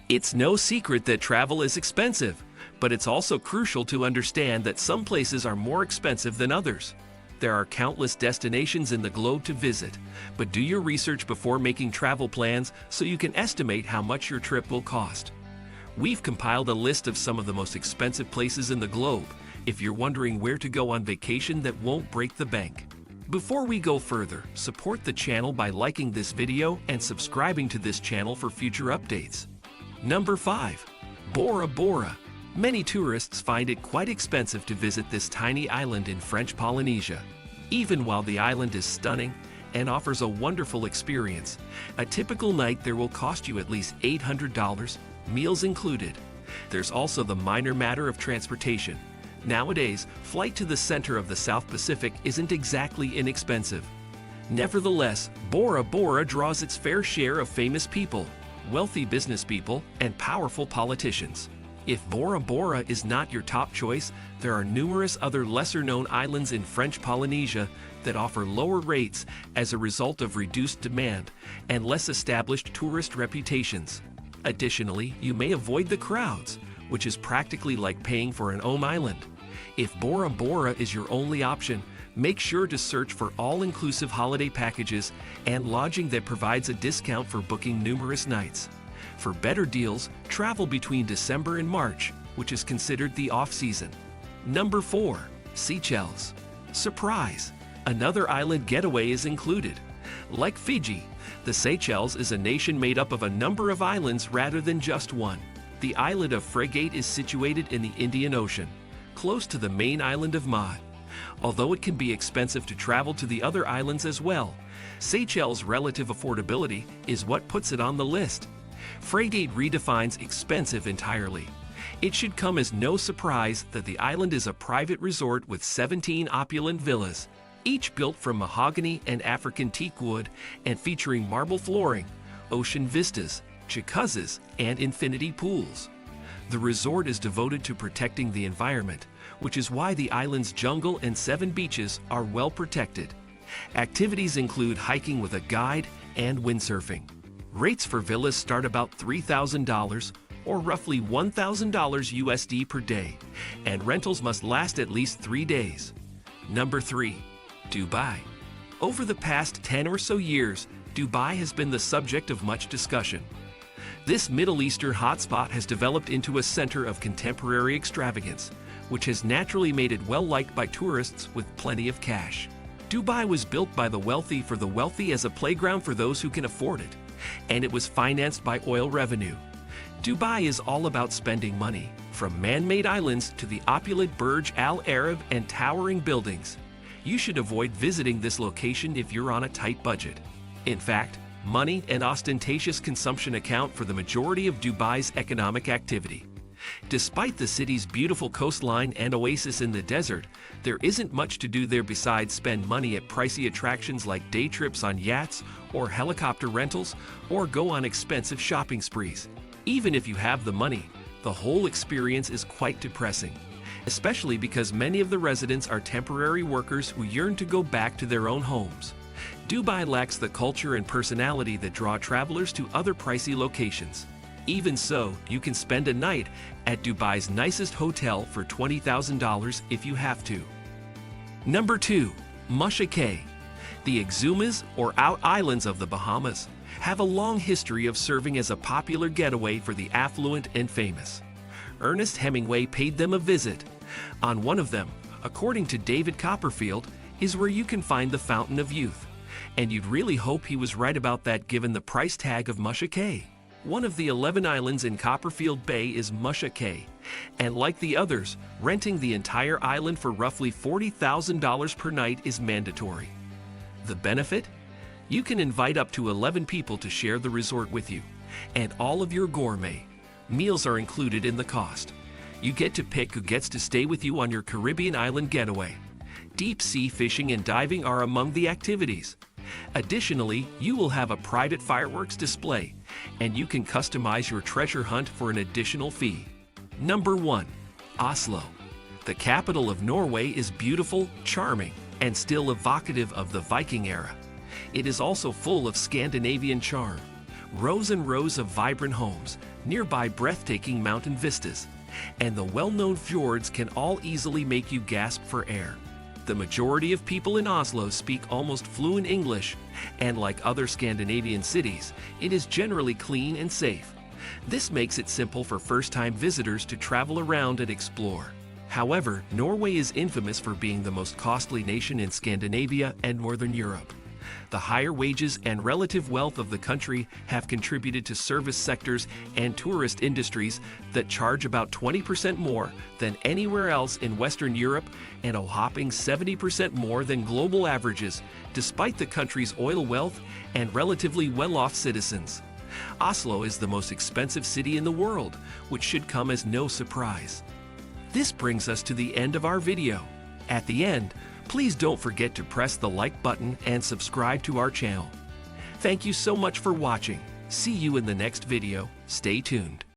It's no secret that travel is expensive, but it's also crucial to understand that some places are more expensive than others. There are countless destinations in the globe to visit, but do your research before making travel plans so you can estimate how much your trip will cost. We've compiled a list of some of the most expensive places in the globe if you're wondering where to go on vacation that won't break the bank. Before we go further, support the channel by liking this video and subscribing to this channel for future updates. Number 5. Bora Bora. Many tourists find it quite expensive to visit this tiny island in French Polynesia. Even while the island is stunning and offers a wonderful experience, a typical night there will cost you at least $800, meals included. There's also the minor matter of transportation. Nowadays, flight to the center of the South Pacific isn't exactly inexpensive. Nevertheless, Bora Bora draws its fair share of famous people, wealthy business people, and powerful politicians. If Bora Bora is not your top choice, there are numerous other lesser-known islands in French Polynesia that offer lower rates as a result of reduced demand and less established tourist reputations. Additionally, you may avoid the crowds, which is practically like paying for an home island. If Bora Bora is your only option, make sure to search for all-inclusive holiday packages and lodging that provides a discount for booking numerous nights. For better deals, travel between December and March, which is considered the off-season. Number 4. Seychelles. Surprise! Another island getaway is included. Like Fiji, the Seychelles is a nation made up of a number of islands rather than just one. The island of Frigate is situated in the Indian Ocean, close to the main island of Maud. Although it can be expensive to travel to the other islands as well, Seychelles' relative affordability is what puts it on the list. Frigate redefines expensive entirely. It should come as no surprise that the island is a private resort with 17 opulent villas, each built from mahogany and African teak wood and featuring marble flooring, ocean vistas, jacuzzis, and infinity pools. The resort is devoted to protecting the environment, which is why the island's jungle and 7 beaches are well protected. Activities include hiking with a guide and windsurfing. Rates for villas start about $3,000 or roughly $1,000 USD per day, and rentals must last at least 3 days. Number 3. Dubai. Over the past 10 or so years, Dubai has been the subject of much discussion. This Middle Eastern hotspot has developed into a center of contemporary extravagance, which has naturally made it well-liked by tourists with plenty of cash. Dubai was built by the wealthy for the wealthy as a playground for those who can afford it, and it was financed by oil revenue. Dubai is all about spending money, from man-made islands to the opulent Burj Al Arab and towering buildings. You should avoid visiting this location if you're on a tight budget. In fact, money and ostentatious consumption account for the majority of Dubai's economic activity. Despite the city's beautiful coastline and oasis in the desert, there isn't much to do there besides spend money at pricey attractions like day trips on yachts or helicopter rentals, or go on expensive shopping sprees. Even if you have the money, the whole experience is quite depressing, especially because many of the residents are temporary workers who yearn to go back to their own homes. Dubai lacks the culture and personality that draw travelers to other pricey locations. Even so, you can spend a night at Dubai's nicest hotel for $20,000 if you have to. Number 2. Musha Cay. The Exumas, or Out Islands of the Bahamas, have a long history of serving as a popular getaway for the affluent and famous. Ernest Hemingway paid them a visit. On one of them, according to David Copperfield, is where you can find the Fountain of Youth. And you'd really hope he was right about that given the price tag of Musha Cay. One of the 11 islands in Copperfield Bay is Musha Cay, and like the others, renting the entire island for roughly $40,000 per night is mandatory. The benefit? You can invite up to 11 people to share the resort with you, and all of your gourmet meals are included in the cost. You get to pick who gets to stay with you on your Caribbean island getaway. Deep sea fishing and diving are among the activities. Additionally, you will have a private fireworks display, and you can customize your treasure hunt for an additional fee. Number 1. Oslo. The capital of Norway is beautiful, charming, and still evocative of the Viking era. It is also full of Scandinavian charm. rows and rows of vibrant homes, nearby breathtaking mountain vistas, and the well-known fjords can all easily make you gasp for air. The majority of people in Oslo speak almost fluent English, and like other Scandinavian cities, it is generally clean and safe. This makes it simple for first-time visitors to travel around and explore. However, Norway is infamous for being the most costly nation in Scandinavia and Northern Europe. The higher wages and relative wealth of the country have contributed to service sectors and tourist industries that charge about 20% more than anywhere else in Western Europe and a whopping 70% more than global averages, despite the country's oil wealth and relatively well-off citizens. Oslo is the most expensive city in the world, which should come as no surprise. This brings us to the end of our video. At the end, please don't forget to press the like button and subscribe to our channel. Thank you so much for watching. See you in the next video. Stay tuned.